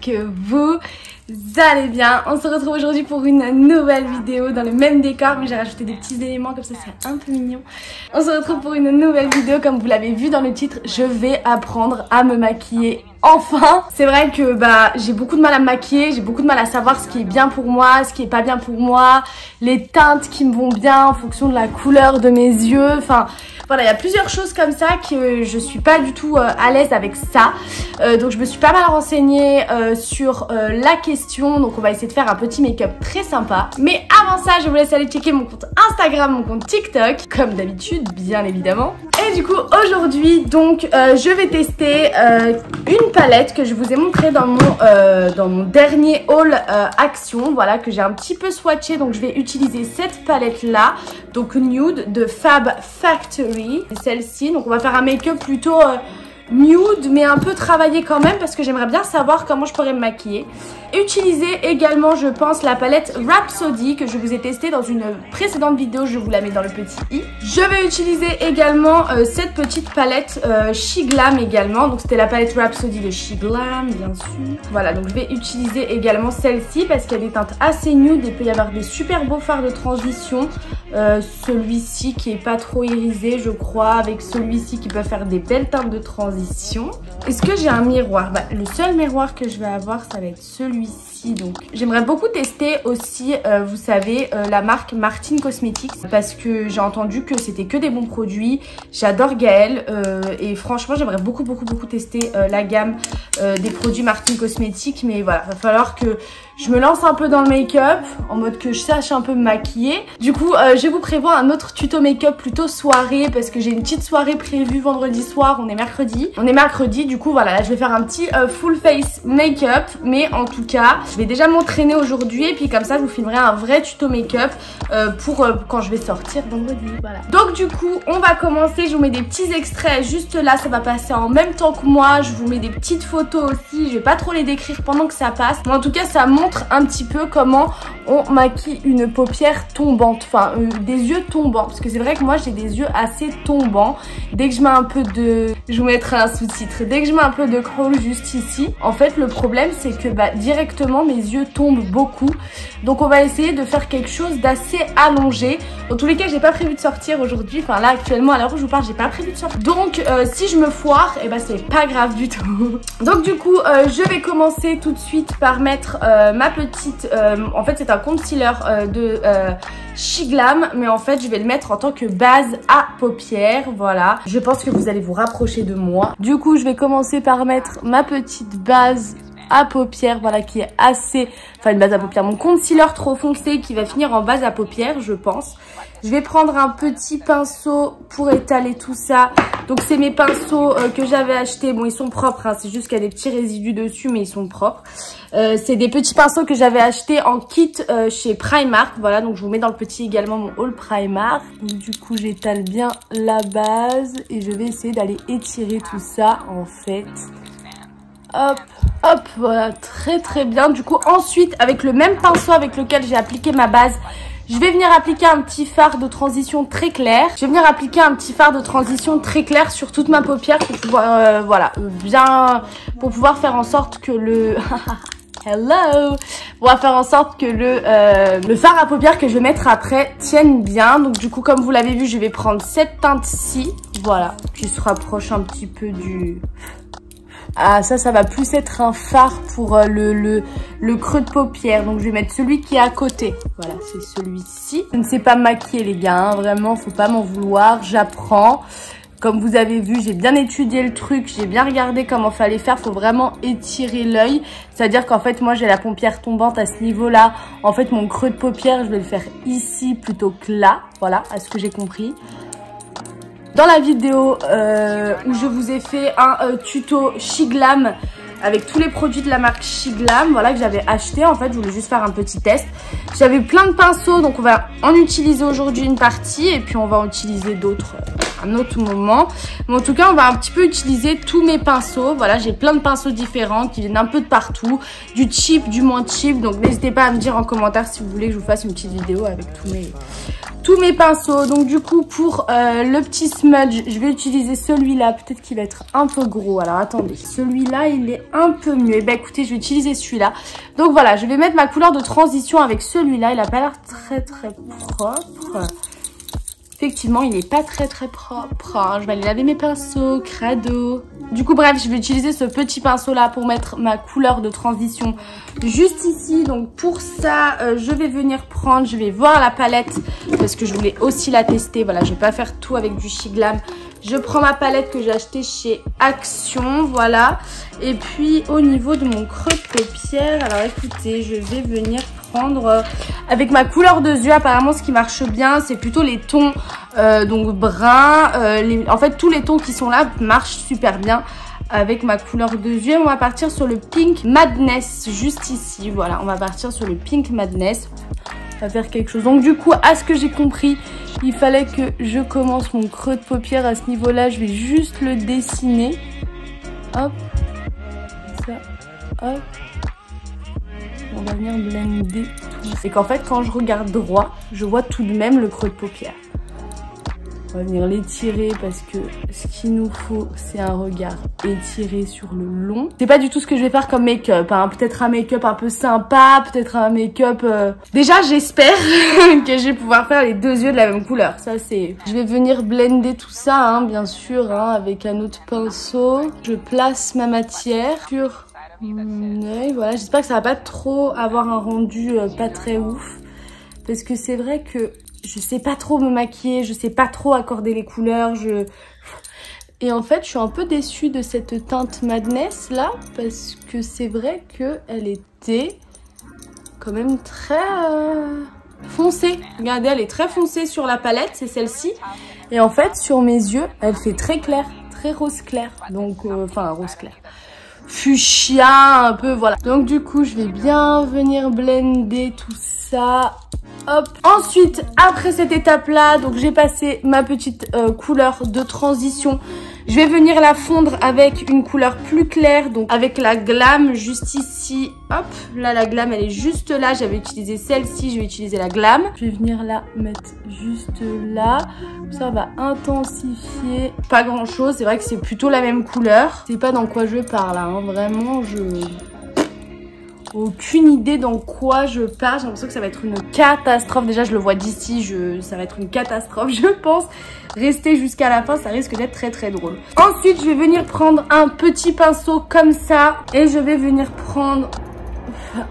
que vous allez bien. On se retrouve aujourd'hui pour une nouvelle vidéo dans le même décor, mais j'ai rajouté des petits éléments comme ça c'est un peu mignon. On se retrouve pour une nouvelle vidéo, comme vous l'avez vu dans le titre, je vais apprendre à me maquiller. Enfin, c'est vrai que j'ai beaucoup de mal à me maquiller, j'ai beaucoup de mal à savoir ce qui est bien pour moi, ce qui est pas bien pour moi, les teintes qui me vont bien en fonction de la couleur de mes yeux, enfin voilà, il y a plusieurs choses comme ça que je suis pas du tout à l'aise avec ça. Donc je me suis pas mal renseignée sur la question, donc on va essayer de faire un petit make-up très sympa. Mais avant ça, je vous laisse aller checker mon compte Instagram, mon compte TikTok, comme d'habitude, bien évidemment. Et du coup, aujourd'hui, donc, je vais tester une palette que je vous ai montrée dans mon dernier haul Action, voilà, que j'ai un petit peu swatché. Donc, je vais utiliser cette palette-là, donc Nude de Fab Factory, celle-ci. Donc, on va faire un make-up plutôt nude, mais un peu travaillé quand même, parce que j'aimerais bien savoir comment je pourrais me maquiller. Utiliser également, je pense, la palette Rhapsody que je vous ai testée dans une précédente vidéo, je vous la mets dans le petit i. Je vais utiliser également cette petite palette She Glam également, donc c'était la palette Rhapsody de She Glam bien sûr. Voilà, donc je vais utiliser également celle-ci parce qu'elle est teinte assez nude et il peut y avoir des super beaux fards de transition. Celui-ci qui est pas trop irisé je crois, avec celui-ci qui peut faire des belles teintes de transition. Est-ce que j'ai un miroir? Le seul miroir que je vais avoir ça va être celui-ci. Donc j'aimerais beaucoup tester aussi vous savez la marque Martin Cosmetics, parce que j'ai entendu que c'était que des bons produits. J'adore Gaëlle et franchement j'aimerais beaucoup tester la gamme des produits Martin Cosmetics, mais voilà, va falloir que je me lance un peu dans le make-up en mode que je sache un peu me maquiller. Du coup je vous prévois un autre tuto make-up plutôt soirée, parce que j'ai une petite soirée prévue vendredi soir. On est mercredi, du coup voilà, là je vais faire un petit full face make-up, mais en tout cas je vais déjà m'entraîner aujourd'hui et puis comme ça je vous filmerai un vrai tuto make-up pour quand je vais sortir vendredi, voilà. Donc du coup on va commencer, je vous mets des petits extraits juste là, ça va passer en même temps que moi. Je vous mets des petites photos aussi, je vais pas trop les décrire pendant que ça passe, mais en tout cas ça montre un petit peu comment on maquille une paupière tombante, enfin des yeux tombants, parce que c'est vrai que moi j'ai des yeux assez tombants. Dès que je mets un peu de, je vous mettrai un sous-titre, dès que je mets un peu de crawl juste ici, en fait le problème c'est que directement mes yeux tombent beaucoup. Donc on va essayer de faire quelque chose d'assez allongé. Dans tous les cas j'ai pas prévu de sortir aujourd'hui, enfin là actuellement à l'heure où je vous parle j'ai pas prévu de sortir, donc si je me foire et c'est pas grave du tout. Donc du coup je vais commencer tout de suite par mettre ma petite, en fait c'est un concealer de She Glam, mais en fait je vais le mettre en tant que base à paupières, voilà. Je pense que vous allez vous rapprocher de moi. Du coup je vais commencer par mettre ma petite base à paupières, voilà, qui est assez, enfin une base à paupières, mon concealer trop foncé qui va finir en base à paupières je pense. Je vais prendre un petit pinceau pour étaler tout ça. Donc c'est mes pinceaux que j'avais achetés, bon ils sont propres hein, c'est juste qu'il y a des petits résidus dessus mais ils sont propres. C'est des petits pinceaux que j'avais achetés en kit chez Primark, voilà, donc je vous mets dans le petit également mon haul Primark. Donc, du coup j'étale bien la base et je vais essayer d'aller étirer tout ça en fait. Hop, hop, voilà, très bien. Du coup ensuite avec le même pinceau avec lequel j'ai appliqué ma base, je vais venir appliquer un petit fard de transition très clair. Je vais venir appliquer un petit fard de transition très clair sur toute ma paupière pour pouvoir, voilà, bien, pour pouvoir faire en sorte que le... Hello! On va faire en sorte que le fard à paupières que je vais mettre après tienne bien. Donc du coup comme vous l'avez vu je vais prendre cette teinte-ci, voilà, qui se rapproche un petit peu du... Ah ça va plus être un fard pour le creux de paupière. Donc je vais mettre celui qui est à côté. Voilà, c'est celui-ci. Je ne sais pas me maquiller les gars, hein, vraiment, faut pas m'en vouloir, j'apprends. Comme vous avez vu, j'ai bien étudié le truc, j'ai bien regardé comment fallait faire. Faut vraiment étirer l'œil. C'est-à-dire qu'en fait, moi j'ai la paupière tombante à ce niveau-là. En fait, mon creux de paupière, je vais le faire ici plutôt que là. Voilà, à ce que j'ai compris. Dans la vidéo où je vous ai fait un tuto She Glam avec tous les produits de la marque She Glam, voilà, que j'avais acheté, en fait je voulais juste faire un petit test. J'avais plein de pinceaux, donc on va en utiliser aujourd'hui une partie et puis on va en utiliser d'autres à un autre moment. Mais en tout cas on va un petit peu utiliser tous mes pinceaux, voilà, j'ai plein de pinceaux différents qui viennent un peu de partout, du cheap, du moins cheap, donc n'hésitez pas à me dire en commentaire si vous voulez que je vous fasse une petite vidéo avec tous tous mes pinceaux. Donc du coup pour le petit smudge, je vais utiliser celui-là. Peut-être qu'il va être un peu gros. Alors attendez, celui-là il est un peu mieux. Et ben écoutez, je vais utiliser celui-là. Donc voilà, je vais mettre ma couleur de transition avec celui-là. Il a pas l'air très propre. Effectivement, il est pas très propre. Hein. Je vais aller laver mes pinceaux, crado. Du coup, bref, je vais utiliser ce petit pinceau là pour mettre ma couleur de transition juste ici. Donc pour ça, je vais venir prendre, je vais voir la palette parce que je voulais aussi la tester. Voilà, je vais pas faire tout avec du Shiglam. Je prends ma palette que j'ai achetée chez Action, voilà. Et puis au niveau de mon creux de paupière, alors écoutez, je vais venir prendre avec ma couleur de yeux. Apparemment, ce qui marche bien, c'est plutôt les tons donc brun. En fait, tous les tons qui sont là marchent super bien avec ma couleur de yeux. On va partir sur le Pink Madness, juste ici. Voilà, on va partir sur le Pink Madness. On va faire quelque chose. Donc du coup, à ce que j'ai compris, il fallait que je commence mon creux de paupière à ce niveau-là. Je vais juste le dessiner. Hop. Ça. Hop. On va venir blender tout. Et qu'en fait, quand je regarde droit, je vois tout de même le creux de paupière. On va venir l'étirer parce que ce qu'il nous faut, c'est un regard étiré sur le long. C'est pas du tout ce que je vais faire comme make-up. Hein. Peut-être un make-up un peu sympa, peut-être un make-up... Déjà, j'espère que je vais pouvoir faire les deux yeux de la même couleur. Ça, c'est... Je vais venir blender tout ça, hein, bien sûr, hein, avec un autre pinceau. Je place ma matière sur mon œil. Voilà, j'espère que ça va pas trop avoir un rendu pas très ouf. Parce que c'est vrai que... je sais pas trop me maquiller, je sais pas trop accorder les couleurs, Et en fait, je suis un peu déçue de cette teinte Madness là, parce que c'est vrai qu'elle était quand même très foncée. Regardez, elle est très foncée sur la palette, c'est celle-ci. Et en fait, sur mes yeux, elle fait très clair, très rose clair. Donc, enfin, rose clair. Fuchsia, un peu, voilà. Donc du coup, je vais bien venir blender tout ça. Hop. Ensuite, après cette étape-là, donc j'ai passé ma petite couleur de transition. Je vais venir la fondre avec une couleur plus claire, donc avec la Glam juste ici. Hop, là la Glam elle est juste là. J'avais utilisé celle-ci, je vais utiliser la Glam. Je vais venir la mettre juste là. Ça va intensifier. Pas grand-chose, c'est vrai que c'est plutôt la même couleur. C'est pas dans quoi je parle, hein. Vraiment, aucune idée dans quoi je pars. J'ai l'impression que ça va être une catastrophe. Déjà, je le vois d'ici, ça va être une catastrophe, je pense. Rester jusqu'à la fin, ça risque d'être très drôle. Ensuite, je vais venir prendre un petit pinceau comme ça. Et je vais venir prendre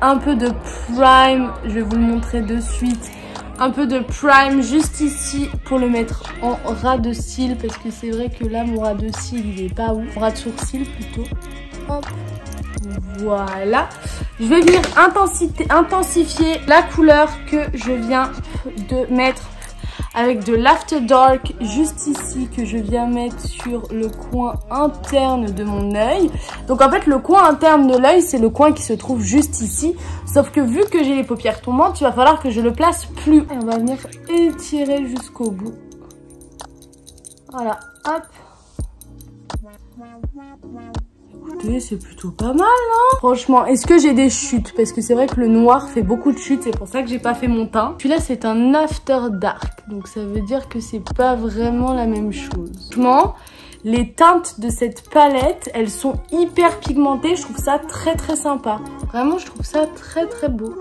un peu de prime. Je vais vous le montrer de suite. Un peu de prime juste ici pour le mettre en ras de cils. Parce que c'est vrai que là, mon ras de cils, il est pas ouf. Ras de sourcil plutôt. Hop. Voilà, je vais venir intensifier la couleur que je viens de mettre avec de l'After Dark juste ici que je viens mettre sur le coin interne de mon œil. Donc en fait le coin interne de l'œil c'est le coin qui se trouve juste ici. Sauf que vu que j'ai les paupières tombantes, il va falloir que je le place plus. Et on va venir étirer jusqu'au bout. Voilà, hop. Écoutez, c'est plutôt pas mal, non? Franchement, est-ce que j'ai des chutes? Parce que c'est vrai que le noir fait beaucoup de chutes, c'est pour ça que j'ai pas fait mon teint. Celui-là, c'est un After Dark, donc ça veut dire que c'est pas vraiment la même chose. Franchement, les teintes de cette palette, elles sont hyper pigmentées, je trouve ça très sympa. Vraiment, je trouve ça très beau.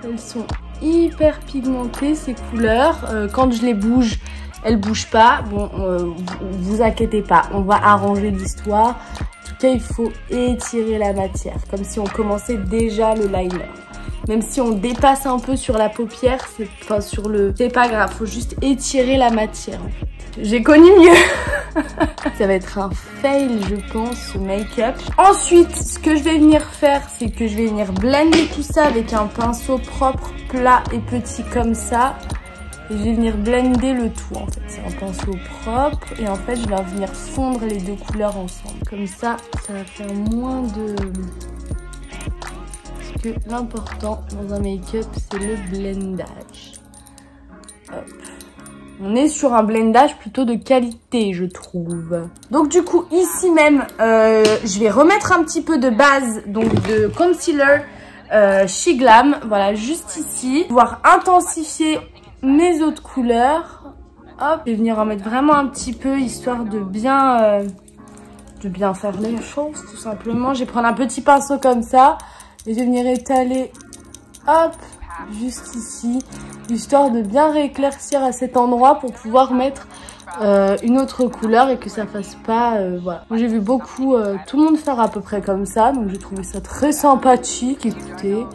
Elles sont hyper pigmentées, ces couleurs. Quand je les bouge, elles bougent pas. Bon, vous inquiétez pas, on va arranger l'histoire. En tout cas, il faut étirer la matière, comme si on commençait déjà le liner. Même si on dépasse un peu sur la paupière, c'est pas grave, faut juste étirer la matière. En fait. J'ai connu mieux. Ça va être un fail, je pense, ce make-up. Ensuite, ce que je vais venir faire, c'est que je vais venir blender tout ça avec un pinceau propre, plat et petit comme ça. Et je vais venir blender le tout en fait. C'est un pinceau propre et en fait je vais venir fondre les deux couleurs ensemble. Comme ça, ça va faire moins de... Parce que l'important dans un make-up, c'est le blendage. Hop. On est sur un blendage plutôt de qualité, je trouve. Donc du coup, ici même, je vais remettre un petit peu de base, donc de concealer Shiglam. Voilà, juste ici. Pouvoir intensifier mes autres couleurs. Hop, je vais venir en mettre vraiment un petit peu, histoire de bien faire les choses, tout simplement. Je vais prendre un petit pinceau comme ça, et je vais venir étaler, hop, juste ici, histoire de bien rééclaircir à cet endroit pour pouvoir mettre une autre couleur et que ça fasse pas, voilà. J'ai vu beaucoup, tout le monde faire à peu près comme ça, donc j'ai trouvé ça très sympathique. Écoutez,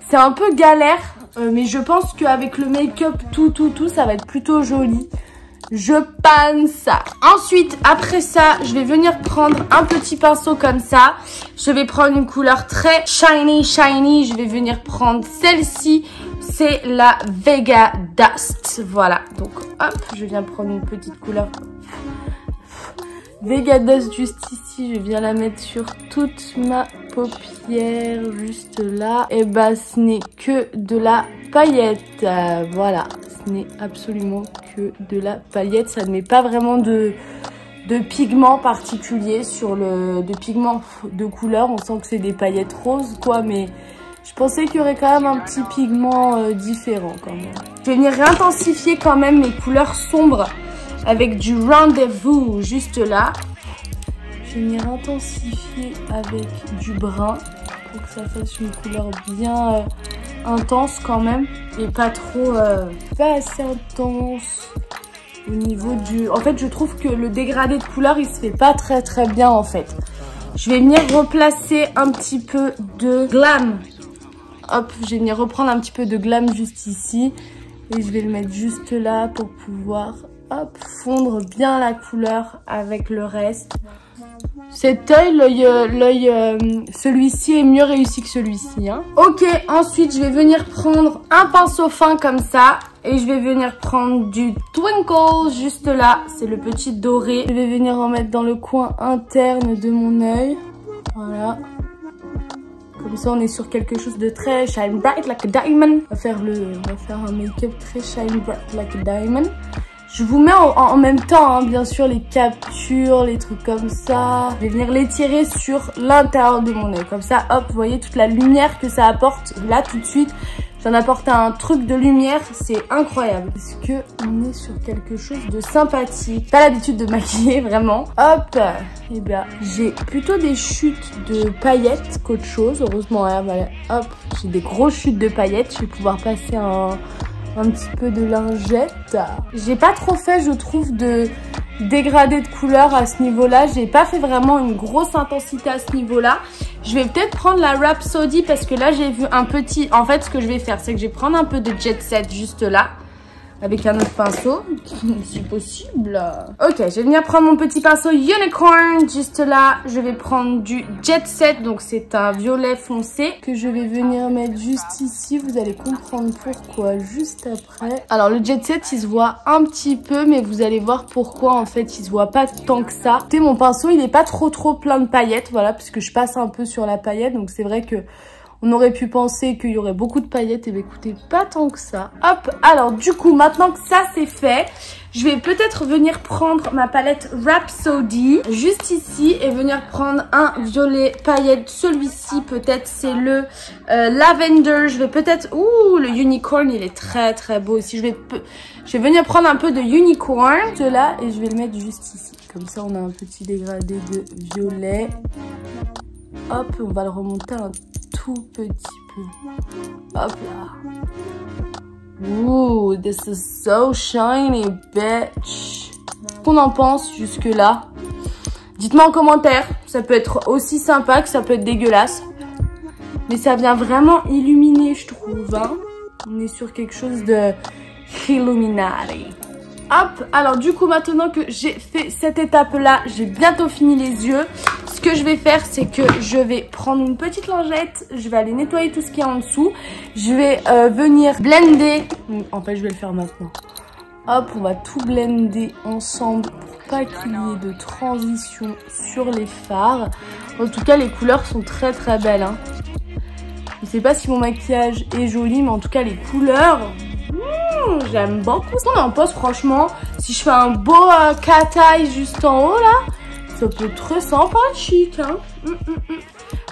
c'est un peu galère, mais je pense qu'avec le make-up, tout, ça va être plutôt joli. Je pense. Ensuite, après ça, je vais venir prendre un petit pinceau comme ça. Je vais prendre une couleur très shiny. Je vais venir prendre celle-ci. C'est la Vega Dust. Voilà. Donc, hop, je viens prendre une petite couleur Vega Dust juste ici. Je viens la mettre sur toute ma paupière, juste là. Et bah, ce n'est que de la paillette. Voilà. Ce n'est absolument que de la paillette. Ça ne met pas vraiment de pigment particulier sur de pigment de couleur. On sent que c'est des paillettes roses, quoi, mais je pensais qu'il y aurait quand même un petit pigment différent quand même. Je vais venir réintensifier quand même mes couleurs sombres avec du Rendez-vous juste là. Je vais venir intensifier avec du brun pour que ça fasse une couleur bien intense quand même et pas trop, pas assez intense au niveau du... En fait, je trouve que le dégradé de couleur, il se fait pas très bien en fait. Je vais venir replacer un petit peu de glam. Hop, je vais venir reprendre un petit peu de glam juste ici et je vais le mettre juste là pour pouvoir, hop, fondre bien la couleur avec le reste. Cet œil, celui-ci est mieux réussi que celui-ci. Hein. Ok, ensuite je vais venir prendre un pinceau fin comme ça. Et je vais venir prendre du Twinkle juste là. C'est le petit doré. Je vais venir en mettre dans le coin interne de mon œil. Voilà. Comme ça on est sur quelque chose de très shine bright like a diamond. On va faire un make-up très shine bright like a diamond. Je vous mets en même temps, hein, bien sûr, les captures, les trucs comme ça. Je vais venir les tirer sur l'intérieur de mon œil. Comme ça, hop, vous voyez toute la lumière que ça apporte. Là, tout de suite, j'en apporte un truc de lumière. C'est incroyable. Parce que on est sur quelque chose de sympathique. Pas l'habitude de maquiller, vraiment. Hop, et bien, j'ai plutôt des chutes de paillettes qu'autre chose. Heureusement, hein, voilà. Hop, j'ai des grosses chutes de paillettes. Je vais pouvoir passer un petit peu de lingette. J'ai pas trop fait, je trouve, de dégradé de couleur à ce niveau-là. J'ai pas fait vraiment une grosse intensité à ce niveau-là. Je vais peut-être prendre la Rhapsody parce que là, j'ai vu un petit... En fait, ce que je vais faire, c'est que je vais prendre un peu de Jet Set juste là. Avec un autre pinceau, si possible. Ok, je vais venir prendre mon petit pinceau Unicorn, juste là. Je vais prendre du Jet Set, donc c'est un violet foncé, que je vais venir mettre juste ici. Vous allez comprendre pourquoi juste après. Alors, le Jet Set, il se voit un petit peu, mais vous allez voir pourquoi, en fait, il se voit pas tant que ça. Écoutez, mon pinceau, il est pas trop plein de paillettes, voilà, puisque je passe un peu sur la paillette, donc c'est vrai que... On aurait pu penser qu'il y aurait beaucoup de paillettes, et bien écoutez, pas tant que ça. Hop, alors du coup, maintenant que ça c'est fait, je vais peut-être venir prendre ma palette Rhapsody, juste ici, et venir prendre un violet paillette. Celui-ci, peut-être, c'est le Lavender. Je vais peut-être... Ouh, le Unicorn, il est très beau aussi. Je vais venir prendre un peu de Unicorn, de là, et je vais le mettre juste ici. Comme ça, on a un petit dégradé de violet. Hop, on va le remonter un tout petit peu. Hop là. Ooh, this is so shiny, bitch. Qu'est-ce qu'on en pense jusque là? Dites-moi en commentaire. Ça peut être aussi sympa que ça peut être dégueulasse. Mais ça vient vraiment illuminer, je trouve. Hein. On est sur quelque chose de Illuminati. Hop, alors du coup maintenant que j'ai fait cette étape là, j'ai bientôt fini les yeux. Ce que je vais faire, c'est que je vais prendre une petite lingette, je vais aller nettoyer tout ce qui est en dessous. Je vais venir blender, en fait je vais le faire maintenant. Hop, on va tout blender ensemble pour pas qu'il y ait de transition sur les fards. En tout cas les couleurs sont très belles. Hein. Je sais pas si mon maquillage est joli, mais en tout cas les couleurs... j'aime beaucoup. On en pose franchement. Si je fais un beau cat eye juste en haut là, ça peut être très sympathique. Hein.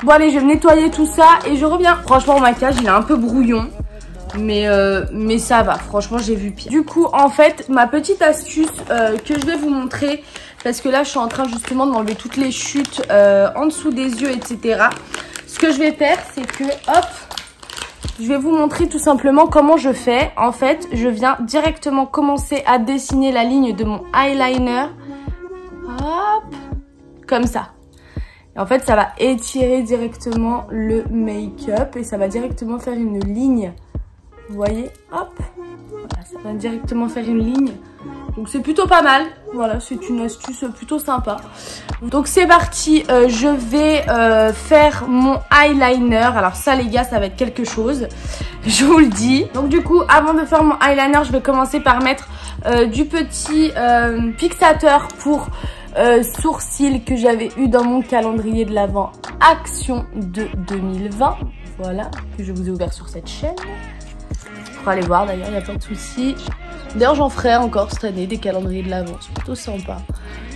Bon allez, je vais nettoyer tout ça et je reviens. Franchement, mon maquillage il est un peu brouillon. Mais ça va, franchement j'ai vu pire. Du coup en fait ma petite astuce que je vais vous montrer, parce que là je suis en train justement d'enlever toutes les chutes en dessous des yeux, etc. Ce que je vais faire c'est que hop, je vais vous montrer tout simplement comment je fais. En fait je viens directement commencer à dessiner la ligne de mon eyeliner. Hop, comme ça. Et en fait ça va étirer directement le make-up et ça va directement faire une ligne. Vous voyez, hop, voilà, ça va directement faire une ligne. Donc c'est plutôt pas mal. Voilà, c'est une astuce plutôt sympa. Donc c'est parti, je vais faire mon eyeliner. Alors ça les gars, ça va être quelque chose, je vous le dis. Donc du coup, avant de faire mon eyeliner, je vais commencer par mettre du petit fixateur pour sourcils que j'avais eu dans mon calendrier de l'Avent Action de 2020. Voilà, que je vous ai ouvert sur cette chaîne. Aller voir d'ailleurs, il n'y a pas de souci. D'ailleurs j'en ferai encore cette année des calendriers de l'Avent, c'est plutôt sympa.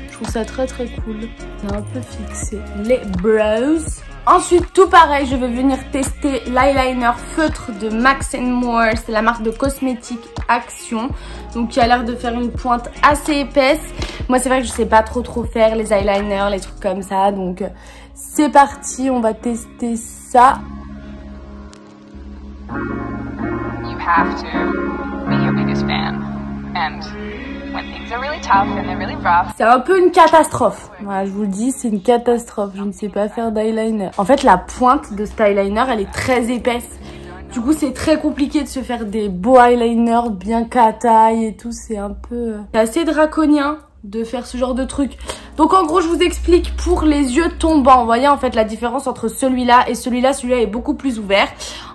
Je trouve ça très très cool. On a un peu fixé les brows. Ensuite tout pareil, je vais venir tester l'eyeliner feutre de Max More. C'est la marque de cosmétiques Action. Donc qui a l'air de faire une pointe assez épaisse. Moi c'est vrai que je sais pas trop faire les eyeliners, les trucs comme ça. Donc c'est parti, on va tester ça. Have to be your biggest fan, and when things are really tough and they're really rough. C'est un peu une catastrophe. Voilà, je vous le dis, c'est une catastrophe. Je ne sais pas faire d'eyeliner. En fait, la pointe de cet eyeliner, elle est très épaisse. Du coup, c'est très compliqué de se faire des beaux eyeliners bien cataille et tout. C'est un peu... C'est assez draconien de faire ce genre de truc. Donc en gros je vous explique pour les yeux tombants. Vous voyez en fait la différence entre celui-là et celui-là. Celui-là est beaucoup plus ouvert.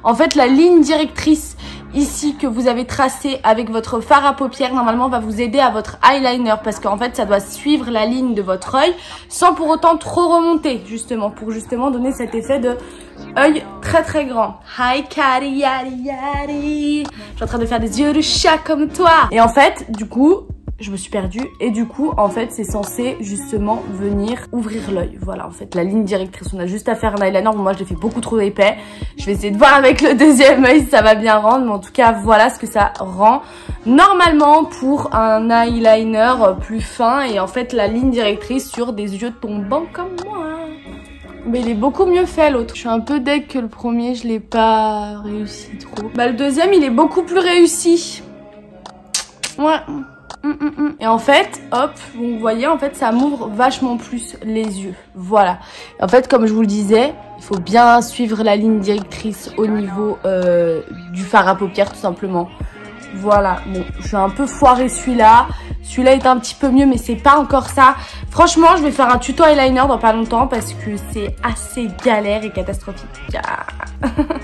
En fait la ligne directrice ici que vous avez tracée avec votre fard à paupières normalement va vous aider à votre eyeliner, parce qu'en fait ça doit suivre la ligne de votre œil sans pour autant trop remonter, justement pour justement donner cet effet de œil très très grand. Hi Kari yari yari. Je suis en train de faire des yeux de chat comme toi. Et en fait du coup je me suis perdue et du coup en fait c'est censé justement venir ouvrir l'œil. Voilà en fait la ligne directrice, on a juste à faire un eyeliner. Moi je l'ai fait beaucoup trop épais, je vais essayer de voir avec le deuxième œil si ça va bien rendre, mais en tout cas voilà ce que ça rend normalement pour un eyeliner plus fin et en fait la ligne directrice sur des yeux tombants comme moi. Mais il est beaucoup mieux fait l'autre. Je suis un peu deg que le premier je l'ai pas réussi trop. Bah le deuxième il est beaucoup plus réussi. Ouais. Et en fait, hop, vous voyez, en fait, ça m'ouvre vachement plus les yeux. Voilà. Et en fait, comme je vous le disais, il faut bien suivre la ligne directrice au niveau du fard à paupières, tout simplement. Voilà. Bon, je suis un peu foirée celui-là. Celui-là est un petit peu mieux, mais c'est pas encore ça. Franchement, je vais faire un tuto eyeliner dans pas longtemps parce que c'est assez galère et catastrophique.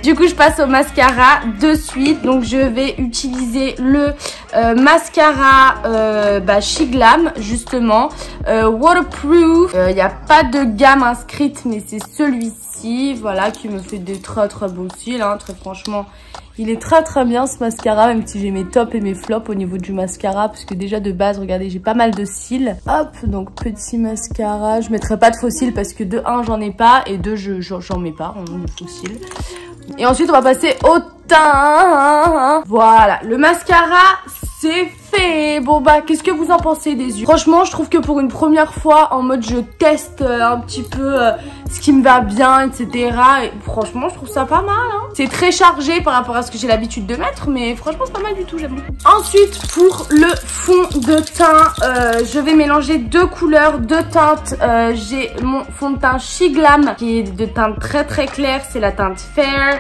Du coup, je passe au mascara de suite. Donc, je vais utiliser le mascara Chic Glam, justement. Waterproof. Il n'y a pas de gamme inscrite, mais c'est celui-ci. Voilà, qui me fait des très très beaux cils. Hein, très franchement, il est très très bien ce mascara, même si j'ai mes tops et mes flops au niveau du mascara. Parce que déjà de base, regardez, j'ai pas mal de cils. Hop, donc petit mascara. Je mettrai pas de faux cils parce que de 1, j'en ai pas. Et 2, j'en mets pas, de faux cils. Et ensuite, on va passer au teint. Voilà, le mascara, c'est fait. Bon bah, qu'est-ce que vous en pensez des yeux? Franchement, je trouve que pour une première fois, en mode je teste un petit peu ce qui me va bien, etc. Et franchement, je trouve ça pas mal. Hein. C'est très chargé par rapport à ce que j'ai l'habitude de mettre, mais franchement, c'est pas mal du tout, j'aime beaucoup. Ensuite, pour le fond de teint, je vais mélanger deux couleurs, deux teintes. J'ai mon fond de teint Chic Glam, qui est de teinte très très claire, c'est la teinte Fair.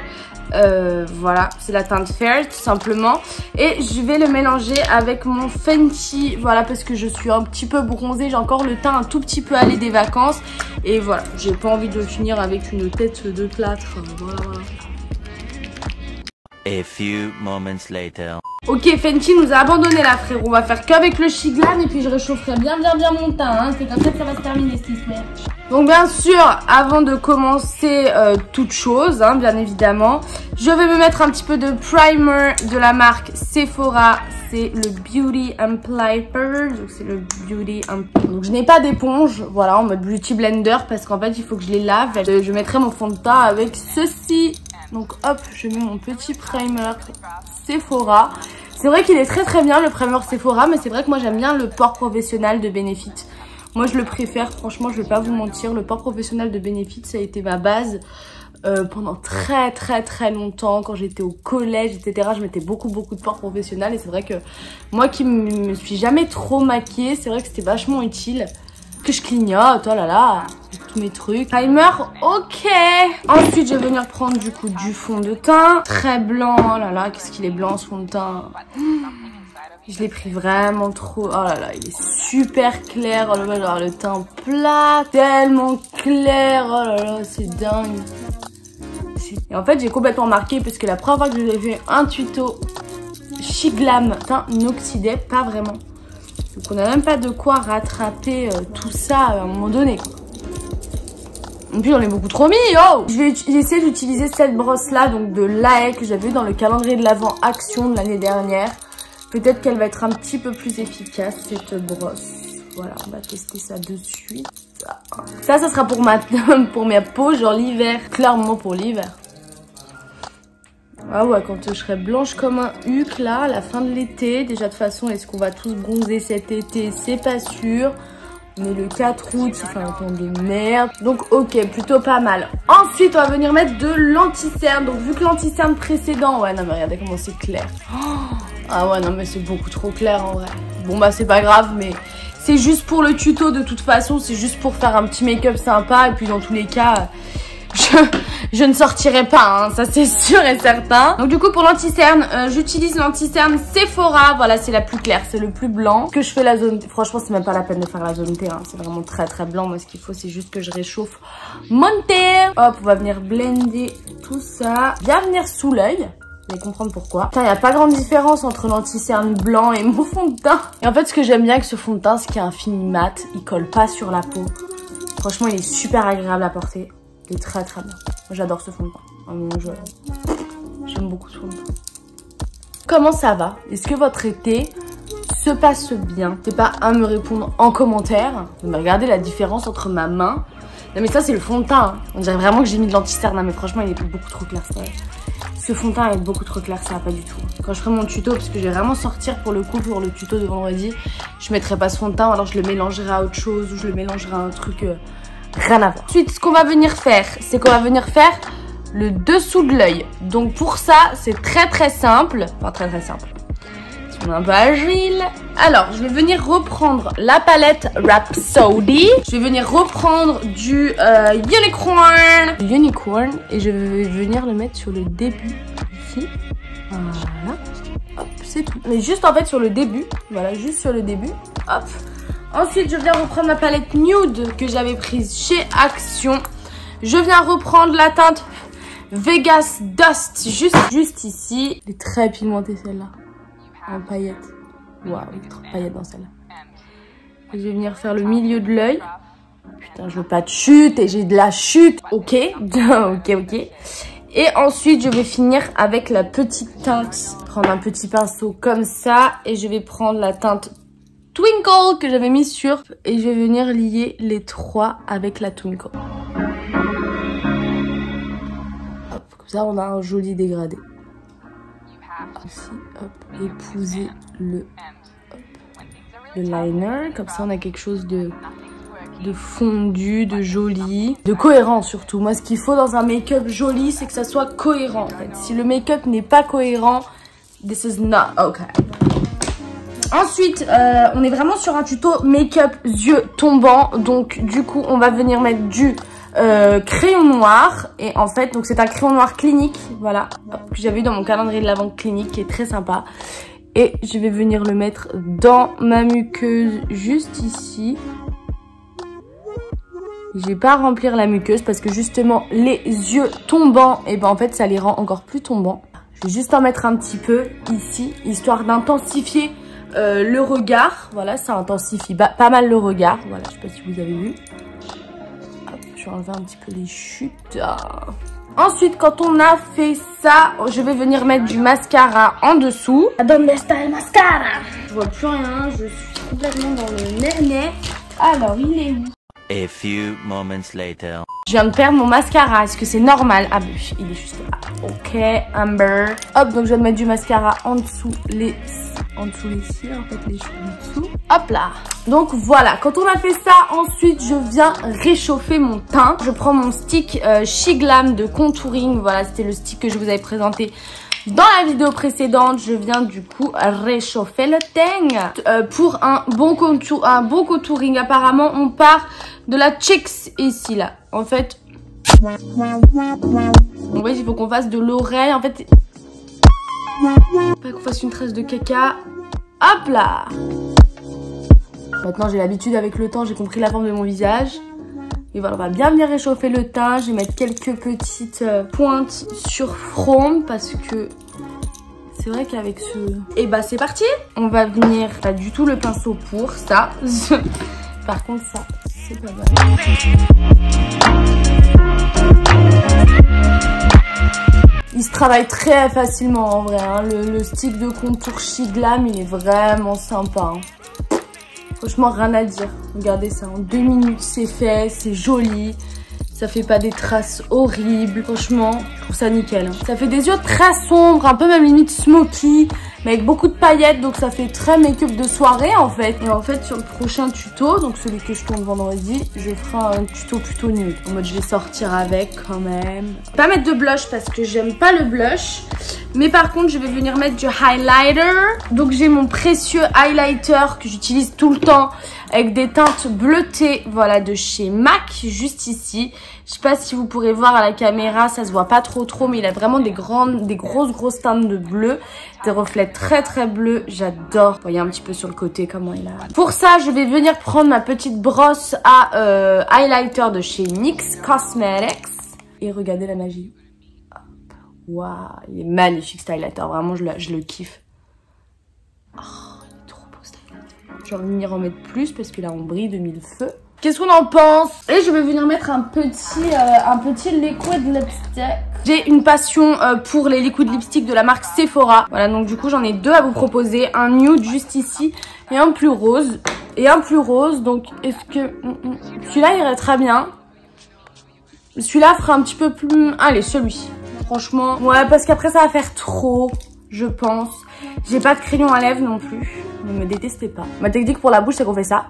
Voilà, c'est la teinte Fair tout simplement. Et je vais le mélanger avec mon Fenty. Voilà, parce que je suis un petit peu bronzée. J'ai encore le teint un tout petit peu allé des vacances. Et voilà, j'ai pas envie de finir avec une tête de plâtre. Voilà. A few moments later. Ok, Fenty nous a abandonné là, frérot. On va faire qu'avec le Chic Glam et puis je réchaufferai bien mon teint. Hein. C'est comme ça que ça va se terminer cette histoire. Donc bien sûr, avant de commencer toute chose, hein, bien évidemment, je vais me mettre un petit peu de primer de la marque Sephora. C'est le Beauty Amplifier. Donc c'est le Beauty Amplifier. Donc je n'ai pas d'éponge, voilà, en mode Beauty Blender parce qu'en fait il faut que je les lave. Je mettrai mon fond de teint avec ceci. Donc hop, je mets mon petit primer Sephora. C'est vrai qu'il est très bien le primer Sephora, mais c'est vrai que moi j'aime bien le port professionnel de Benefit. Moi je le préfère, franchement je vais pas vous mentir, le port professionnel de Benefit ça a été ma base pendant très longtemps. Quand j'étais au collège etc, je mettais beaucoup de port professionnel et c'est vrai que moi qui me suis jamais trop maquillée, c'est vrai que c'était vachement utile. Que je clignote, oh là là, tous mes trucs. Primer, ok. Ensuite, je vais venir prendre du coup du fond de teint. Très blanc, oh là là, qu'est-ce qu'il est blanc ce fond de teint. Je l'ai pris vraiment trop, oh là là, il est super clair. Oh là là, genre le teint plat, tellement clair, oh là là, c'est dingue. Et en fait, j'ai complètement marqué parce que la première fois que j'ai fait un tuto Chic Glam teint inoxydé, pas vraiment. Donc on n'a même pas de quoi rattraper tout ça à un moment donné quoi. Et puis on est beaucoup trop mis, oh. Je vais essayer d'utiliser cette brosse là, donc de l'AE que j'avais eu dans le calendrier de l'Avent Action de l'année dernière. Peut-être qu'elle va être un petit peu plus efficace cette brosse. Voilà, on va tester ça de suite. Ça sera pour ma peau, genre l'hiver, clairement pour l'hiver. Ah ouais, quand je serai blanche comme un huc là, à la fin de l'été. Déjà de toute façon, est-ce qu'on va tous bronzer cet été? C'est pas sûr. On est le 4 août, il fait un temps de merde. Donc ok, plutôt pas mal. Ensuite, on va venir mettre de l'anti-cerne. Donc vu que l'anti-cerne précédent... Ouais, non mais regardez comment c'est clair. Ah ouais, non mais c'est beaucoup trop clair en vrai. Bon bah c'est pas grave, mais c'est juste pour le tuto de toute façon. C'est juste pour faire un petit make-up sympa. Et puis dans tous les cas... Je ne sortirai pas, hein, ça c'est sûr et certain. Donc du coup pour l'anti-cerne, j'utilise l'anti-cerne Sephora. Voilà, c'est la plus claire, c'est le plus blanc. Que je fais la zone, franchement c'est même pas la peine de faire la zone T, hein. C'est vraiment très blanc. Moi ce qu'il faut c'est juste que je réchauffe mon thé. Hop, on va venir blender tout ça. Bien venir sous l'œil. Vous allez comprendre pourquoi. Putain, il n'y a pas grande différence entre l'anti-cerne blanc et mon fond de teint. Et en fait ce que j'aime bien avec ce fond de teint, c'est qu'il y a un fini mat. Il colle pas sur la peau. Franchement il est super agréable à porter. Il est très bien. J'adore ce fond de teint. J'aime beaucoup ce fond de teint. Comment ça va? Est-ce que votre été se passe bien? N'hésitez pas à me répondre en commentaire. Regardez la différence entre ma main. Non mais ça c'est le fond de teint. Hein. On dirait vraiment que j'ai mis de l'anti-cerne. Non mais franchement il est beaucoup trop clair. Ça. Ce fond de teint est beaucoup trop clair, ça va pas du tout. Quand je ferai mon tuto, parce que je vais vraiment sortir pour le coup pour le tuto de vendredi, je mettrai pas ce fond de teint, alors je le mélangerai à autre chose ou je le mélangerai à un truc... rien à voir. Ensuite, ce qu'on va venir faire, c'est qu'on va venir faire le dessous de l'œil. Donc pour ça, c'est très simple. Enfin, très simple. Si on est un peu agile. Alors, je vais venir reprendre la palette Rhapsody. Je vais venir reprendre du Unicorn. Et je vais venir le mettre sur le début. Ici. Voilà. Hop, c'est tout. Mais juste en fait sur le début. Voilà, juste sur le début. Hop. Ensuite, je viens reprendre ma palette Nude que j'avais prise chez Action. Je viens reprendre la teinte Vegas Dust juste ici. Elle est très pigmentée celle-là. En paillettes. Waouh, il y a trop de paillettes dans celle-là. Je vais venir faire le milieu de l'œil. Putain, je veux pas de chute et j'ai de la chute. Ok, ok. Et ensuite, je vais finir avec la petite teinte. Prendre un petit pinceau comme ça et je vais prendre la teinte Twinkle que j'avais mis sur et je vais venir lier les trois avec la Twinkle. Hop, comme ça on a un joli dégradé. Ici, hop, épouser le liner, comme ça on a quelque chose de fondu, de joli, de cohérent surtout. Moi ce qu'il faut dans un make-up joli, c'est que ça soit cohérent en fait. Si le make-up n'est pas cohérent, this is not okay. Ensuite, on est vraiment sur un tuto make-up yeux tombants. Donc du coup, on va venir mettre du crayon noir. Et en fait, donc c'est un crayon noir clinique, voilà, que j'avais eu dans mon calendrier de l'Avent clinique, qui est très sympa. Et je vais venir le mettre dans ma muqueuse, juste ici. Je vais pas remplir la muqueuse parce que justement, les yeux tombants, et ben en fait, ça les rend encore plus tombants. Je vais juste en mettre un petit peu ici, histoire d'intensifier le regard. Voilà, ça intensifie pas mal le regard. Voilà, je sais pas si vous avez vu. Hop, je vais enlever un petit peu les chutes. Ensuite, quand on a fait ça, je vais venir mettre du mascara en dessous. Donde está el mascara? Je vois plus rien, je suis complètement dans le nez. Alors, il est où? A few moments later. Je viens de perdre mon mascara. Est-ce que c'est normal? Ah, bah, il est juste là. Ok, Amber. Hop, donc je viens de mettre du mascara en dessous les cils, en fait, les cheveux en dessous. Hop là. Donc voilà, quand on a fait ça, ensuite je viens réchauffer mon teint. Je prends mon stick She Glam de contouring. Voilà, c'était le stick que je vous avais présenté dans la vidéo précédente. Je viens du coup réchauffer le teint pour un bon contouring. Apparemment, on part de la cheeks ici là. En fait, il faut qu'on fasse de l'oreille. En fait, pas qu'on fasse une trace de caca. Hop là. Maintenant, j'ai l'habitude avec le temps. J'ai compris la forme de mon visage. Et voilà, on va bien réchauffer le teint. Je vais mettre quelques petites pointes sur front parce que c'est vrai qu'avec ce... Et bah c'est parti. On va venir, pas du tout le pinceau pour ça. Par contre ça, c'est pas mal. Il se travaille très facilement en vrai. Hein. Le stick de contour She Glam, il est vraiment sympa. Hein. Franchement, rien à dire. Regardez ça, en 2 minutes, c'est fait, c'est joli. Ça fait pas des traces horribles. Franchement, je trouve ça nickel. Hein. Ça fait des yeux très sombres, un peu même limite smoky, mais avec beaucoup de paillettes. Donc ça fait très make-up de soirée en fait. Et en fait, sur le prochain tuto, donc celui que je tourne vendredi, je ferai un tuto plutôt nude. En mode, je vais sortir avec quand même. Pas mettre de blush parce que j'aime pas le blush. Mais par contre, je vais venir mettre du highlighter. Donc j'ai mon précieux highlighter que j'utilise tout le temps avec des teintes bleutées, voilà, de chez MAC, juste ici. Je sais pas si vous pourrez voir à la caméra, ça se voit pas trop, mais il a vraiment des grosses teintes de bleu, des reflets très bleus. J'adore. Vous voyez un petit peu sur le côté comment il a. Pour ça, je vais venir prendre ma petite brosse à highlighter de chez NYX Cosmetics. Et regardez la magie. Waouh, il est magnifique cet highlighter, vraiment je le kiffe. Oh, il est trop beau cet highlighter. Je vais venir en mettre plus parce que là on brille de mille feux. Qu'est-ce qu'on en pense? Et je vais venir mettre un petit liquid lipstick. J'ai une passion pour les liquid lipstick de la marque Sephora. Voilà, donc du coup j'en ai 2 à vous proposer. Un nude juste ici et un plus rose. Donc est-ce que... Celui-là irait très bien. Celui-là fera un petit peu plus... Allez, celui-ci. Franchement, ouais, parce qu'après ça va faire trop, je pense. J'ai pas de crayon à lèvres non plus. Ne me détestez pas. Ma technique pour la bouche, c'est qu'on fait ça.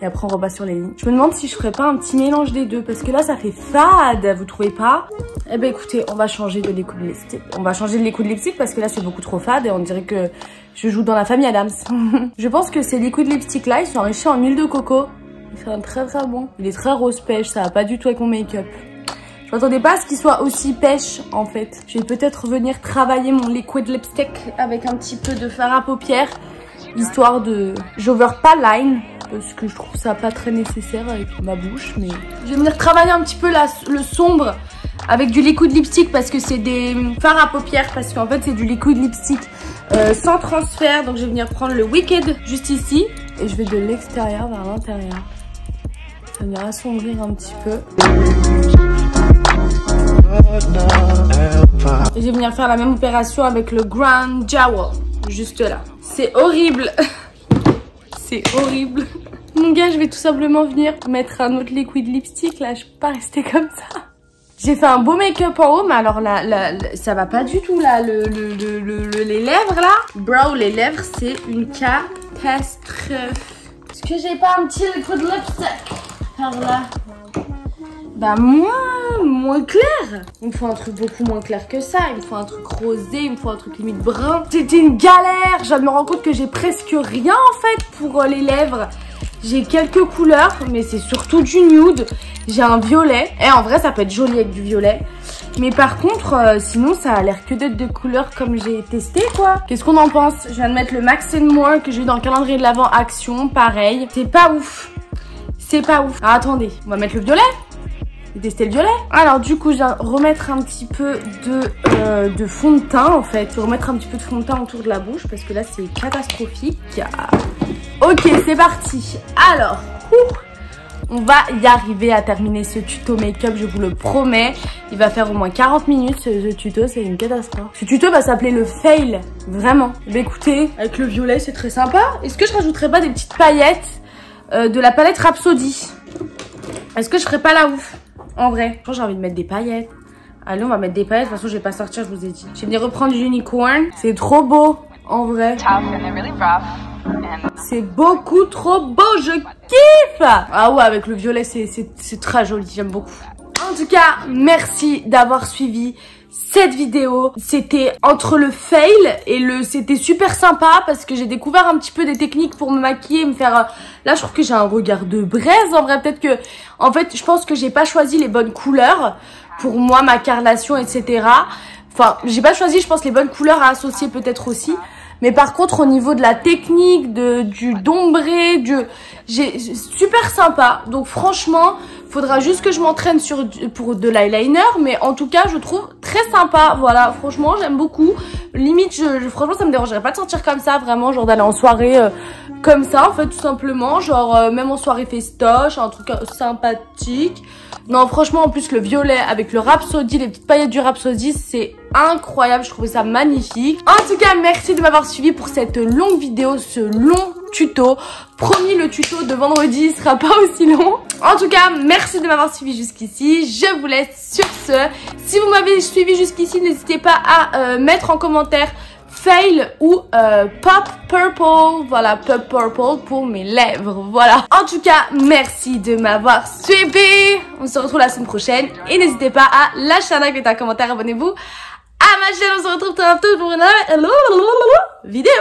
Et après on rebat sur les lignes. Je me demande si je ferais pas un petit mélange des deux. Parce que là ça fait fade, vous trouvez pas? Eh ben écoutez, on va changer de liquid lipstick. On va changer de liquid lipstick parce que là c'est beaucoup trop fade. Et on dirait que je joue dans la famille Adams. Je pense que ces liquid lipstick là, ils sont enrichis en huile de coco. Il fait un très bon. Il est très rose pêche, ça va pas du tout avec mon make-up. Je m'attendais pas à ce qu'il soit aussi pêche en fait. Je vais peut-être venir travailler mon liquid lipstick avec un petit peu de fard à paupières. Histoire de... J'over pas line. Parce que je trouve ça pas très nécessaire avec ma bouche. Mais je vais venir travailler un petit peu le sombre avec du liquid lipstick. Parce que c'est des fards à paupières. Parce qu'en fait c'est du liquid lipstick sans transfert. Donc je vais venir prendre le Wicked juste ici. Et je vais de l'extérieur vers l'intérieur. Ça va venir assombrir un petit peu. Et je vais venir faire la même opération avec le Grand Jowl. Juste là. C'est horrible. C'est horrible. Mon gars, je vais tout simplement venir mettre un autre liquid lipstick. Là, je peux pas rester comme ça. J'ai fait un beau make-up en haut, mais alors là, ça va pas du tout là. Les lèvres là. Bro, les lèvres, c'est une catastrophe. Est-ce que j'ai pas un petit liquid lipstick par là? Bah moins clair. Il me faut un truc beaucoup moins clair que ça. Il me faut un truc rosé, il me faut un truc limite brun. C'était une galère. Je me rends compte que j'ai presque rien en fait pour les lèvres. J'ai quelques couleurs, mais c'est surtout du nude. J'ai un violet. Et en vrai, ça peut être joli avec du violet. Mais par contre, sinon, ça a l'air que d'être de couleurs comme j'ai testé, quoi. Qu'est-ce qu'on en pense? Je viens de mettre le Max & More que j'ai eu dans le calendrier de l'Avent Action. Pareil. C'est pas ouf. C'est pas ouf. Ah, attendez. On va mettre le violet. J'ai testé le violet. Alors, du coup, je viens remettre un petit peu de fond de teint, en fait. Je vais remettre un petit peu de fond de teint autour de la bouche parce que là, c'est catastrophique. Ok, c'est parti. Alors, On va y arriver à terminer ce tuto make-up, je vous le promets. Il va faire au moins 40 minutes ce tuto, c'est une catastrophe. Ce tuto va s'appeler le fail, vraiment. Bah écoutez, avec le violet c'est très sympa. Est-ce que je rajouterais pas des petites paillettes de la palette Rhapsody? Est-ce que je ferais pas la ouf? En vrai, je pense j'ai envie de mettre des paillettes. Allez, on va mettre des paillettes, de toute façon je vais pas sortir, je vous ai dit. Je vais venir reprendre du unicorn, c'est trop beau, en vrai. C'est beaucoup trop beau, je kiffe. Ah ouais, avec le violet c'est très joli, j'aime beaucoup. En tout cas, merci d'avoir suivi cette vidéo. C'était entre le fail et c'était super sympa parce que j'ai découvert un petit peu des techniques pour me maquiller, me faire... Là, je trouve que j'ai un regard de braise. En vrai, peut-être que... En fait, je pense que j'ai pas choisi les bonnes couleurs pour moi, ma carnation, etc. Enfin, j'ai pas choisi, je pense, les bonnes couleurs à associer peut-être aussi. Mais par contre, au niveau de la technique, du dombré, j'ai super sympa. Donc franchement, faudra juste que je m'entraîne pour de l'eyeliner. Mais en tout cas, je trouve très sympa. Voilà, franchement, j'aime beaucoup. Limite, franchement, ça me dérangerait pas de sortir comme ça. Vraiment, genre d'aller en soirée comme ça, en fait, tout simplement. Genre, même en soirée festoche, un truc sympathique. Non, franchement, en plus, le violet avec le Rhapsody, les petites paillettes du Rhapsody, c'est incroyable. Je trouvais ça magnifique. En tout cas, merci de m'avoir suivi pour cette longue vidéo, ce long tuto. Promis, le tuto de vendredi sera pas aussi long. En tout cas, merci de m'avoir suivi jusqu'ici. Je vous laisse sur ce. Si vous m'avez suivi jusqu'ici, n'hésitez pas à mettre en commentaire fail ou pop purple, voilà, pop purple pour mes lèvres, voilà. En tout cas, merci de m'avoir suivi. On se retrouve la semaine prochaine et n'hésitez pas à lâcher un like, mettez un commentaire, abonnez-vous à ma chaîne. On se retrouve très bientôt pour une vidéo.